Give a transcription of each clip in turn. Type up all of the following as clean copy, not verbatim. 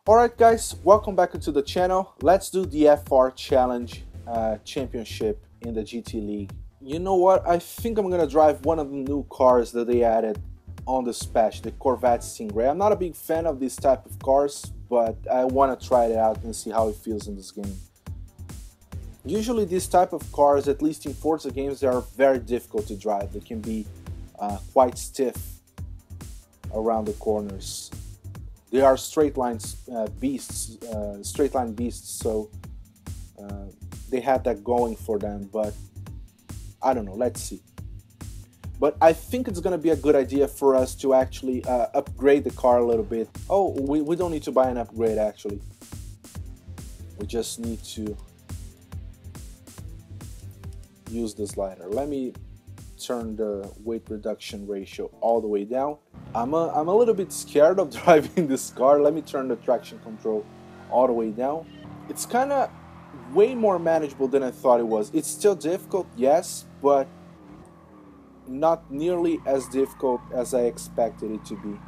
Alright guys, welcome back into the channel. Let's do the FR Challenge Championship in the GT League. You know what, I think I'm gonna drive one of the new cars that they added on this patch, the Corvette C3. I'm not a big fan of this type of cars, but I want to try it out and see how it feels in this game. Usually this type of cars, at least in Forza games, they are very difficult to drive. They can be quite stiff around the corners. They are straight line beasts, so they have that going for them, but I don't know, let's see. But I think it's gonna be a good idea for us to actually upgrade the car a little bit. Oh, we don't need to buy an upgrade actually. We just need to use the slider. Let me turn the weight reduction ratio all the way down. I'm a little bit scared of driving this car. Let me turn the traction control all the way down. It's kind of way more manageable than I thought it was. It's still difficult, yes, but not nearly as difficult as I expected it to be. You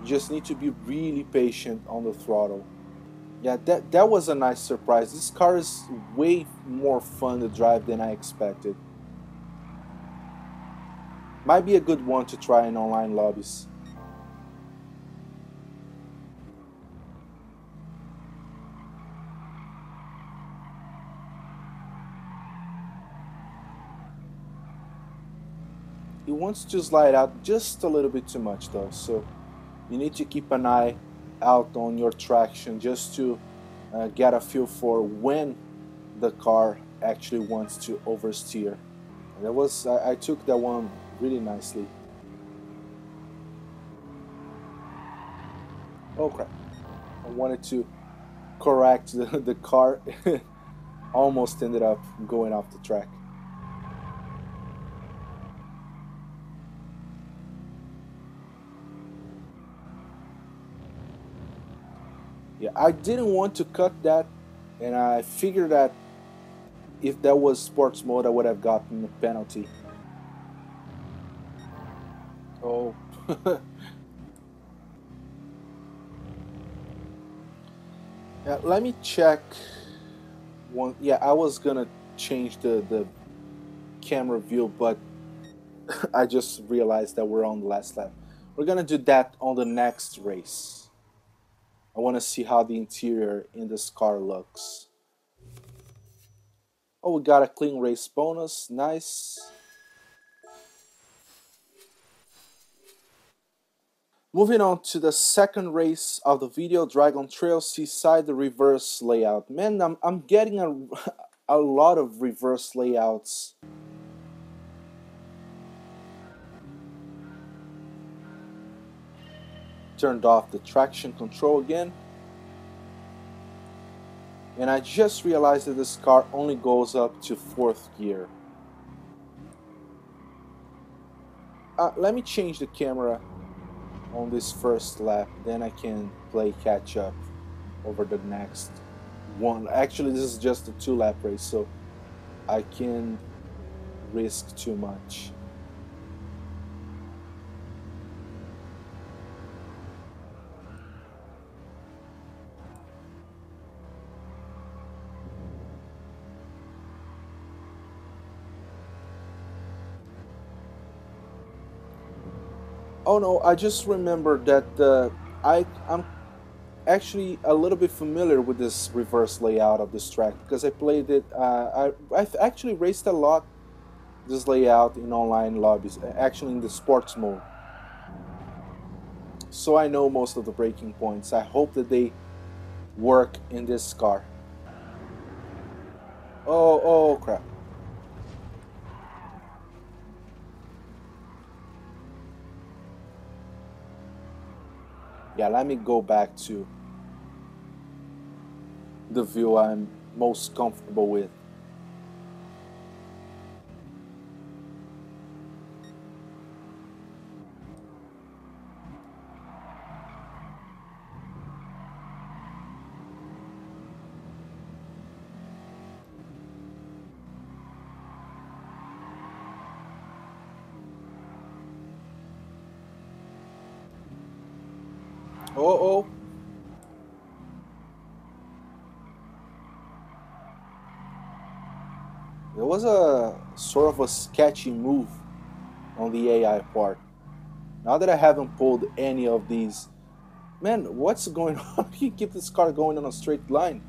just need to be really patient on the throttle. Yeah, that was a nice surprise. This car is way more fun to drive than I expected. Might be a good one to try in online lobbies. It wants to slide out just a little bit too much though, so you need to keep an eye out on your traction just to get a feel for when the car actually wants to oversteer. And that was I took that one really nicely. Oh crap, I wanted to correct the car. Almost ended up going off the track. Yeah, I didn't want to cut that, and I figured that if that was sports mode I would have gotten a penalty. Oh. Yeah, let me check one. Yeah, I was gonna change the camera view, but I just realized that we're on the last lap. We're gonna do that on the next race. I want to see how the interior in this car looks. Oh, we got a clean race bonus, nice. Moving on to the second race of the video, Dragon Trail Seaside, the reverse layout. Man, I'm getting a lot of reverse layouts. Turned off the traction control again. And I just realized that this car only goes up to 4th gear. Let me change the camera on this first lap, then I can play catch up over the next one. Actually, this is just a 2-lap race, so I can risk too much. Oh no, I just remembered that I'm actually a little bit familiar with this reverse layout of this track because I played it. I've actually raced a lot this layout in online lobbies, actually in the sports mode. So I know most of the braking points. I hope that they work in this car. Oh crap. Yeah, let me go back to the view I'm most comfortable with. Oh, there was a sort of a sketchy move on the AI part. Now that I haven't pulled any of these, man, what's going on? You keep this car going on a straight line.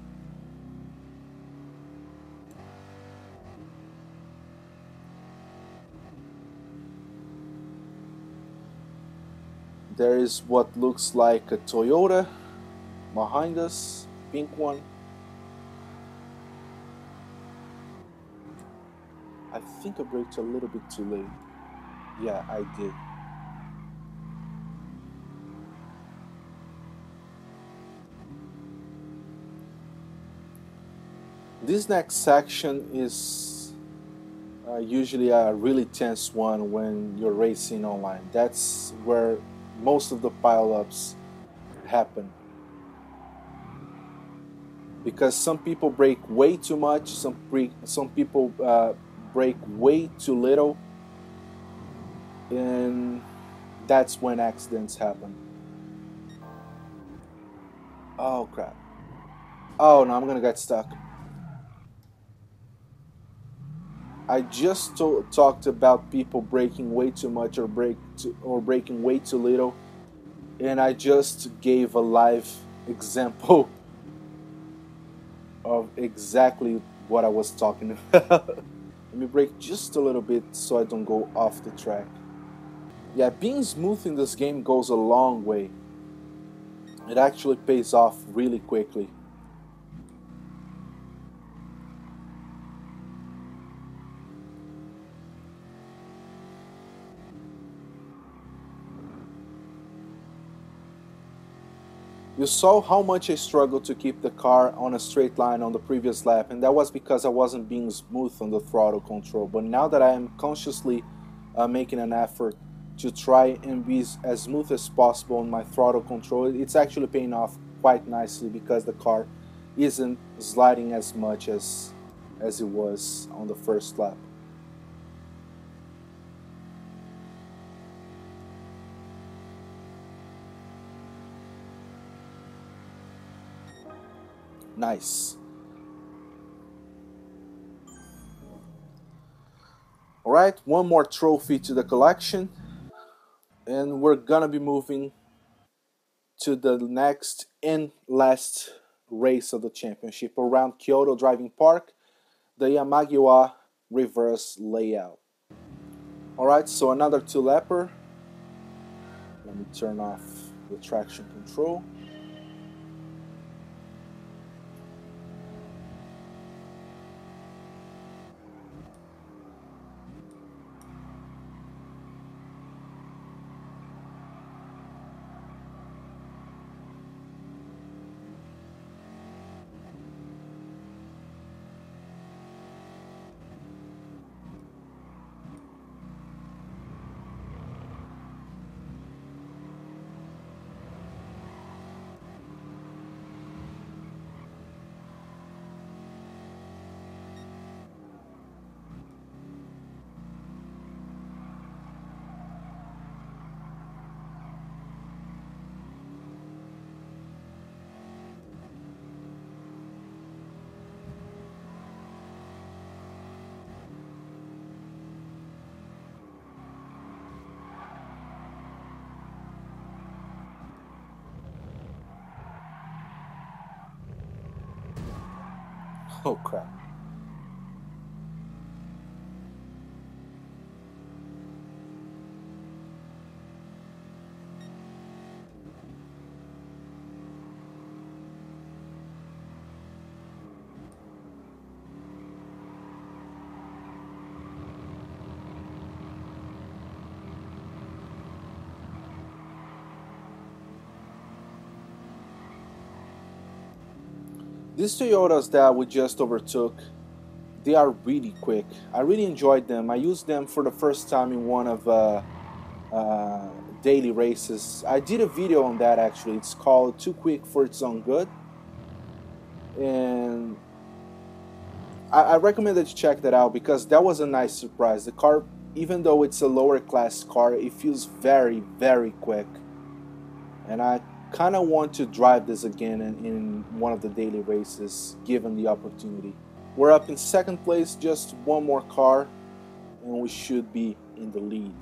There is what looks like a Toyota behind us, pink one. I think I braked a little bit too late. Yeah, I did. This next section is usually a really tense one when you're racing online. That's where most of the pileups happen. Because some people brake way too much, some people brake way too little, and that's when accidents happen. Oh crap. Oh no, I'm gonna get stuck. I just talked about people braking way too much or braking way too little, and I just gave a live example of exactly what I was talking about. Let me brake just a little bit so I don't go off the track. Yeah, being smooth in this game goes a long way. It actually pays off really quickly. You saw how much I struggled to keep the car on a straight line on the previous lap, and that was because I wasn't being smooth on the throttle control. But now that I am consciously making an effort to try and be as smooth as possible on my throttle control, it's actually paying off quite nicely because the car isn't sliding as much as it was on the first lap. Nice. Alright, one more trophy to the collection, and we're gonna be moving to the next and last race of the championship around Kyoto Driving Park, the Yamagiwa reverse layout. Alright, so another two-lapper. Let me turn off the traction control. Oh crap. These Toyotas that we just overtook, they are really quick. I really enjoyed them. I used them for the first time in one of daily races. I did a video on that actually. It's called Too Quick for Its Own Good. And I recommend that you check that out because that was a nice surprise. The car, even though it's a lower class car, it feels very, very quick. And I kind of want to drive this again in one of the daily races, given the opportunity. We're up in second place, just one more car, and we should be in the lead.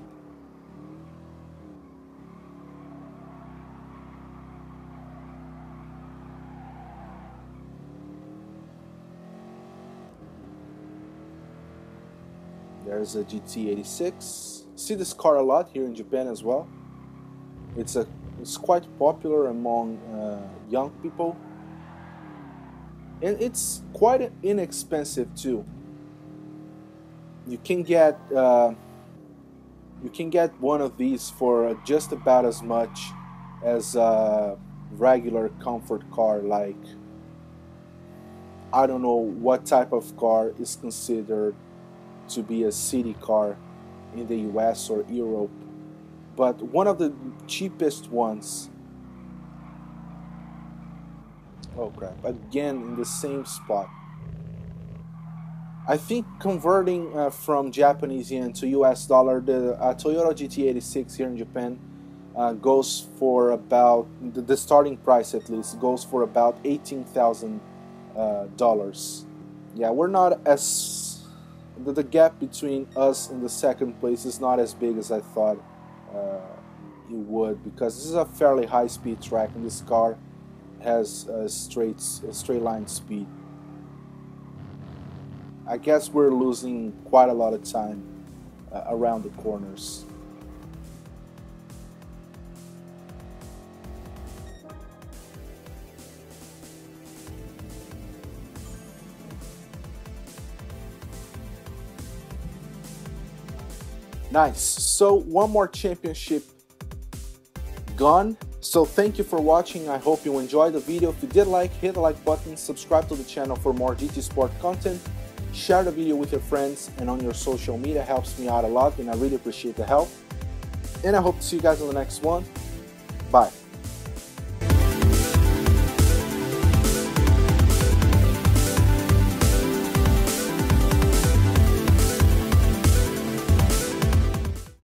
There's a GT86. See this car a lot here in Japan as well. It's quite popular among young people, and it's quite inexpensive too. You can get one of these for just about as much as a regular comfort car. Like, I don't know what type of car is considered to be a city car in the US or Europe, but one of the cheapest ones. Oh crap, again in the same spot. I think converting from Japanese yen to US dollar, the Toyota GT86 here in Japan goes for about, the starting price at least, goes for about $18,000. Yeah, we're not as, the gap between us and the second place is not as big as I thought it would, because this is a fairly high speed track and this car has a straight line speed. I guess we're losing quite a lot of time around the corners. Nice. So one more championship gone. So thank you for watching. I hope you enjoyed the video. If you did like, hit the like button, subscribe to the channel for more GT Sport content, share the video with your friends and on your social media. Helps me out a lot and I really appreciate the help. And I hope to see you guys on the next one. Bye.